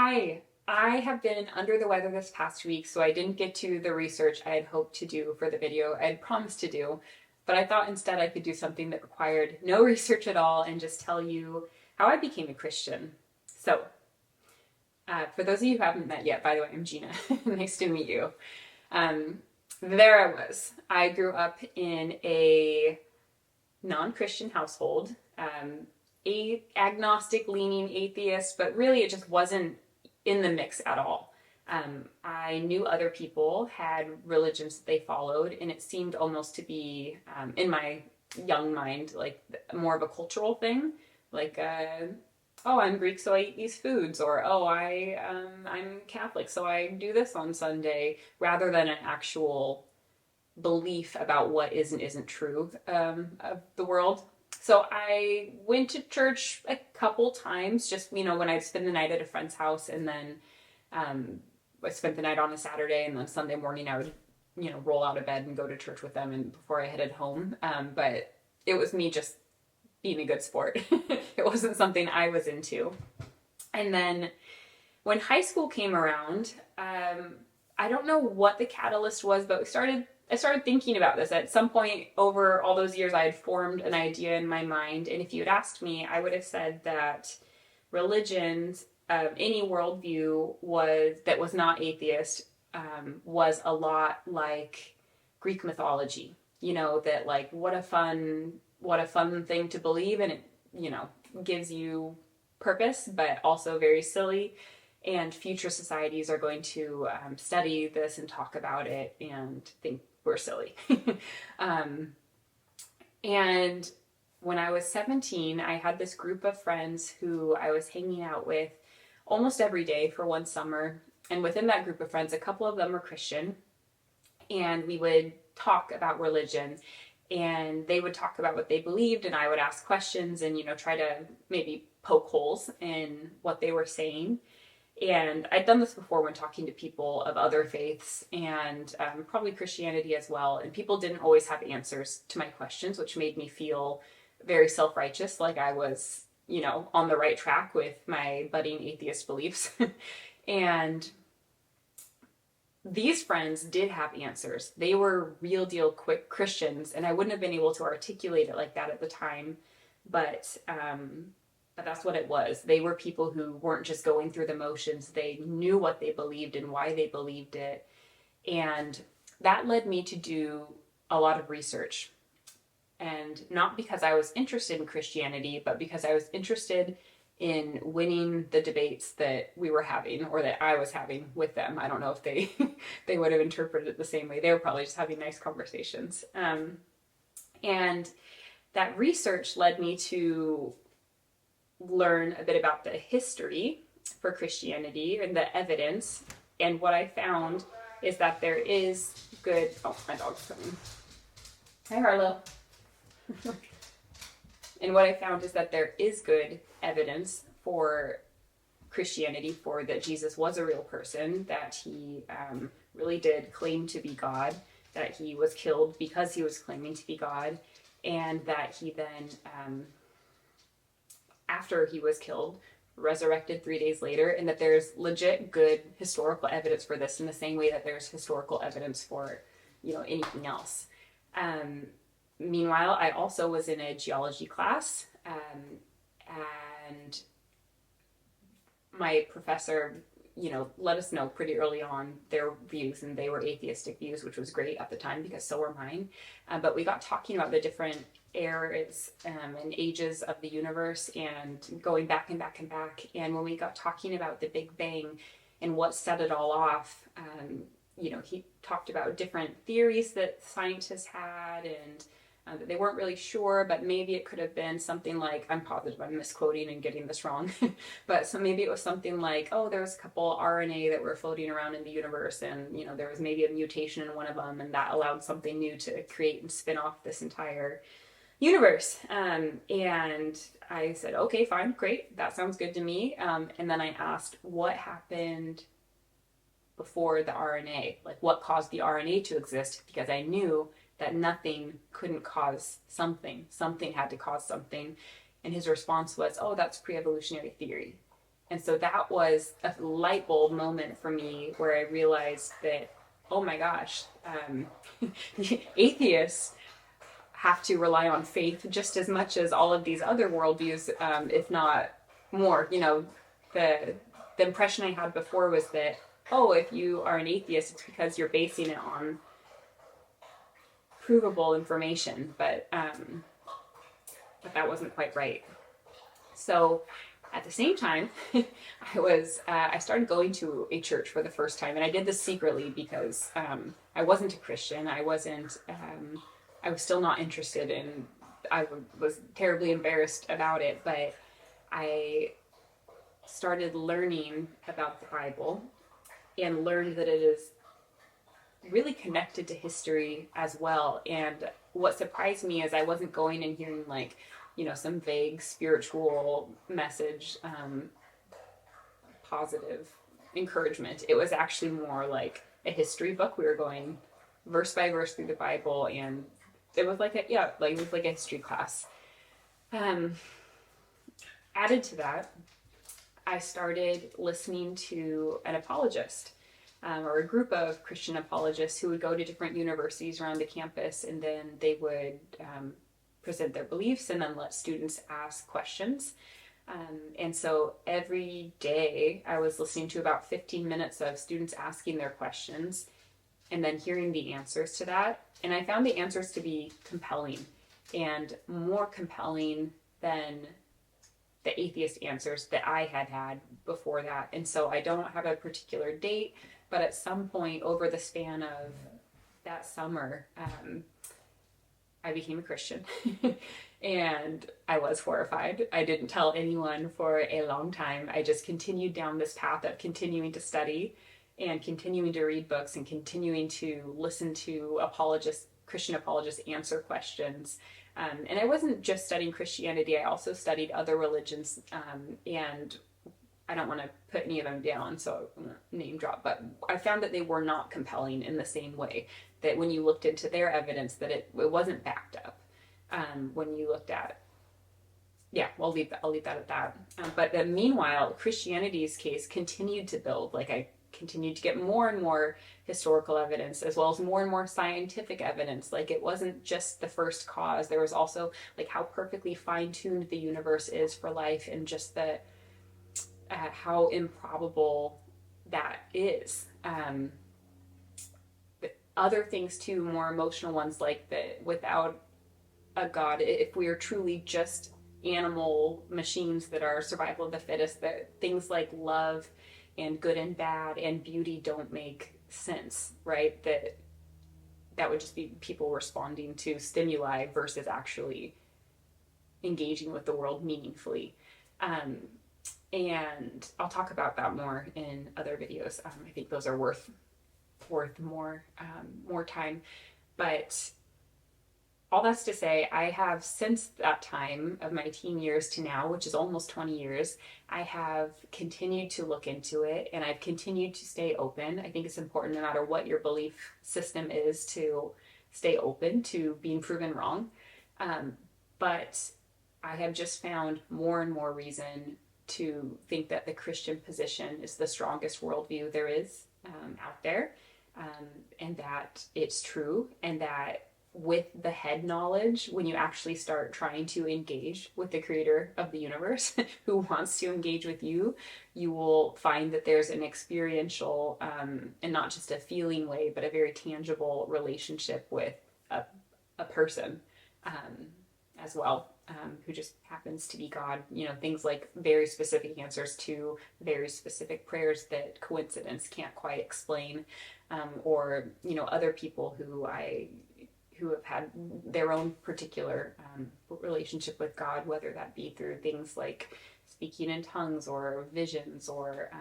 Hi, I have been under the weather this past week, so I didn't get to the research I had hoped to do for the video I had promised to do, but I thought instead I could do something that required no research at all and just tell you how I became a Christian. So, for those of you who haven't met yet, by the way, I'm Gina. Nice to meet you. Um, there I was. I grew up in a non-Christian household, agnostic leaning atheist, but really it just wasn't in the mix at all. I knew other people had religions that they followed, and it seemed almost to be, in my young mind, like more of a cultural thing. Like, oh, I'm Greek, so I eat these foods, or oh, I'm Catholic, so I do this on Sunday, rather than an actual belief about what is and isn't true of the world. So I went to church a couple times, just when I'd spend the night at a friend's house, and then um, I spent the night on a Saturday, and then Sunday morning I would roll out of bed and go to church with them, and before I headed home. But it was me just being a good sport. It wasn't something I was into. And then when high school came around, I don't know what the catalyst was, but I started thinking about this. At some point over all those years, I had formed an idea in my mind. And if you had asked me, I would have said that religions, any worldview that was not atheist, was a lot like Greek mythology. That like what a fun thing to believe, and it gives you purpose, but also very silly. And future societies are going to study this and talk about it and think we're silly. um, and when I was 17, I had this group of friends who I was hanging out with almost every day for one summer. And within that group of friends, a couple of them were Christian. And we would talk about religion. And they would talk about what they believed, and I would ask questions and, try to maybe poke holes in what they were saying. And I'd done this before when talking to people of other faiths and probably Christianity as well. And people didn't always have answers to my questions, which made me feel very self-righteous, like I was, on the right track with my budding atheist beliefs. And these friends did have answers. They were real deal quick Christians, and I wouldn't have been able to articulate it like that at the time, but that's what it was. They were people who weren't just going through the motions. They knew what they believed and why they believed it. And that led me to do a lot of research. And not because I was interested in Christianity, but because I was interested in winning the debates that we were having, or that I was having with them. I don't know if they they would have interpreted it the same way. They were probably just having nice conversations. And that research led me to learn a bit about the history for Christianity and the evidence. And what I found is that there is good. Oh, my dog's coming. Hi, Harlow. And what I found is that there is good evidence for Christianity, for that Jesus was a real person, that he really did claim to be God, that he was killed because he was claiming to be God, and that he then, after he was killed, resurrected 3 days later, and that there's legit good historical evidence for this in the same way that there's historical evidence for, anything else. Meanwhile, I also was in a geology class, and my professor, let us know pretty early on their views, and they were atheistic views, which was great at the time because so were mine. But we got talking about the different eras and ages of the universe, and going back and back and back. And when we got talking about the Big Bang and what set it all off, he talked about different theories that scientists had, and that they weren't really sure, but maybe it could have been something like, I'm positive I'm misquoting and getting this wrong, but so maybe it was something like, oh, there was a couple RNA that were floating around in the universe, and there was maybe a mutation in one of them, and that allowed something new to create and spin off this entire universe. And I said, okay, fine, great, that sounds good to me. And then I asked, what happened before the RNA? Like, what caused the RNA to exist? Because I knew that nothing couldn't cause something. Something had to cause something. And his response was, oh, that's pre-evolutionary theory. And so that was a light bulb moment for me where I realized that, oh my gosh, atheists have to rely on faith just as much as all of these other worldviews, if not more. The the impression I had before was that, oh, if you are an atheist, it's because you're basing it on provable information, but that wasn't quite right. So at the same time, I started going to a church for the first time, and I did this secretly because I wasn't a Christian. I was still not interested in. I was terribly embarrassed about it, but I started learning about the Bible and learned that it is really connected to history as well. And what surprised me is I wasn't going and hearing like, some vague spiritual message, positive encouragement. It was actually more like a history book. We were going verse by verse through the Bible, and it was like it was like a history class. Added to that, I started listening to an apologist, or a group of Christian apologists who would go to different universities around the campus, and then they would present their beliefs and then let students ask questions. And so every day I was listening to about 15 minutes of students asking their questions and then hearing the answers to that. And I found the answers to be compelling, and more compelling than the atheist answers that I had had before that. And so I don't have a particular date, but at some point over the span of that summer, I became a Christian. And I was horrified. I didn't tell anyone for a long time. I just continued down this path of continuing to study and continuing to read books and continuing to listen to Christian apologists answer questions. And I wasn't just studying Christianity, I also studied other religions, and I don't want to put any of them down, so I'm going to name drop, but I found that they were not compelling in the same way, that when you looked into their evidence, that it wasn't backed up. When you looked at, I'll leave that at that. But meanwhile, Christianity's case continued to build. Like, I continued to get more and more historical evidence, as well as more and more scientific evidence. Like, it wasn't just the first cause. There was also like how perfectly fine-tuned the universe is for life, and just how improbable that is. Other things too, more emotional ones, like that without a God, if we are truly just animal machines that are survival of the fittest, that things like love and good and bad and beauty don't make sense, right? That would just be people responding to stimuli versus actually engaging with the world meaningfully. And I'll talk about that more in other videos. I think those are worth more time. But all that's to say, I have, since that time of my teen years to now, which is almost 20 years, I have continued to look into it, and I've continued to stay open. I think it's important, no matter what your belief system is, to stay open to being proven wrong. But I have just found more and more reason to think that the Christian position is the strongest worldview there is out there, and that it's true, and that with the head knowledge, when you actually start trying to engage with the creator of the universe who wants to engage with you, you will find that there's an experiential, and not just a feeling way, but a very tangible relationship with a person as well, who just happens to be God. Things like very specific answers to very specific prayers that coincidence can't quite explain, or other people who have had their own particular relationship with God, whether that be through things like speaking in tongues or visions, or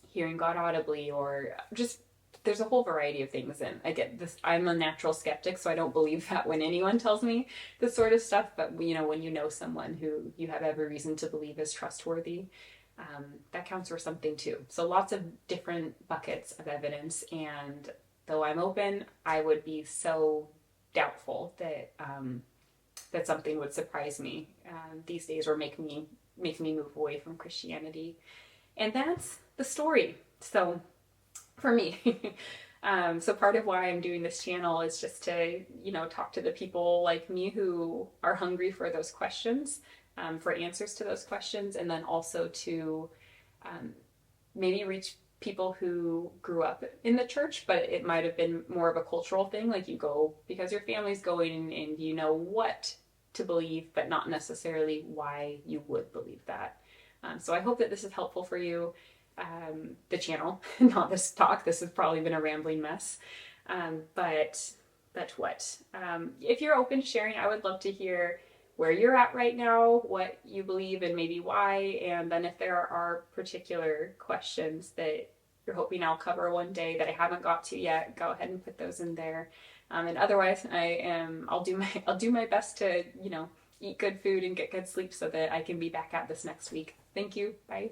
hearing God audibly, or just, there's a whole variety of things. And I get this, I'm a natural skeptic, so I don't believe that when anyone tells me this sort of stuff, but when you know someone who you have every reason to believe is trustworthy, that counts for something too. So lots of different buckets of evidence, and though I'm open, I would be so doubtful that that something would surprise me these days, or make me makes me move away from Christianity. And that's the story. So for me, so part of why I'm doing this channel is just to, talk to the people like me who are hungry for those questions, for answers to those questions, and then also to um, maybe reach people who grew up in the church, but it might have been more of a cultural thing. Like you go because your family's going and you know what to believe, but not necessarily why you would believe that. So I hope that this is helpful for you. The channel, not this talk. This has probably been a rambling mess. But what? If you're open to sharing, I would love to hear where you're at right now, what you believe, and maybe why. And then if there are particular questions that you're hoping I'll cover one day that I haven't got to yet, go ahead and put those in there. And otherwise, I'll do my best to, eat good food and get good sleep so that I can be back at this next week. Thank you. Bye.